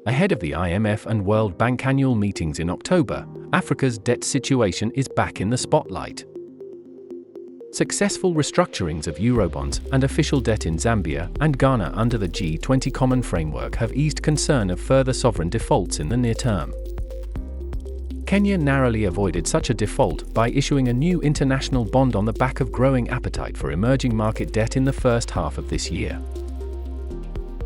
Ahead of the IMF and World Bank annual meetings in October, Africa's debt situation is back in the spotlight. Successful restructurings of Eurobonds and official debt in Zambia and Ghana under the G20 Common Framework have eased concern of further sovereign defaults in the near term. Kenya narrowly avoided such a default by issuing a new international bond on the back of growing appetite for emerging market debt in the first half of this year.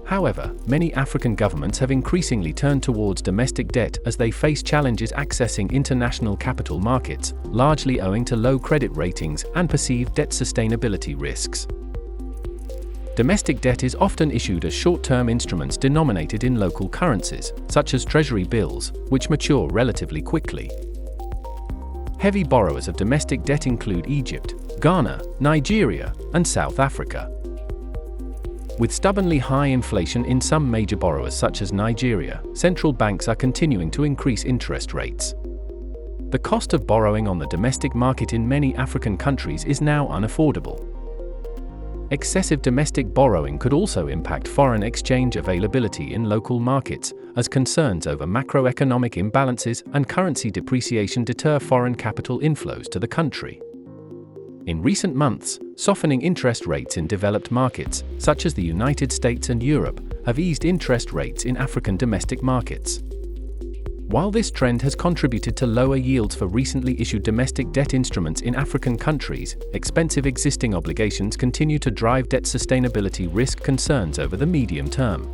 However, many African governments have increasingly turned towards domestic debt as they face challenges accessing international capital markets, largely owing to low credit ratings and perceived debt sustainability risks. Domestic debt is often issued as short-term instruments denominated in local currencies, such as treasury bills, which mature relatively quickly. Heavy borrowers of domestic debt include Egypt, Ghana, Nigeria, and South Africa. With stubbornly high inflation in some major borrowers such as Nigeria, central banks are continuing to increase interest rates. The cost of borrowing on the domestic market in many African countries is now unaffordable. Excessive domestic borrowing could also impact foreign exchange availability in local markets, as concerns over macroeconomic imbalances and currency depreciation deter foreign capital inflows to the country. In recent months, softening interest rates in developed markets, such as the United States and Europe, have eased interest rates in African domestic markets. While this trend has contributed to lower yields for recently issued domestic debt instruments in African countries, expensive existing obligations continue to drive debt sustainability risk concerns over the medium term.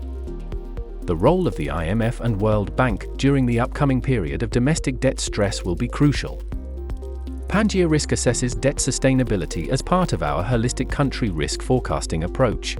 The role of the IMF and World Bank during the upcoming period of domestic debt stress will be crucial. Pangaea Risk assesses debt sustainability as part of our holistic country risk forecasting approach.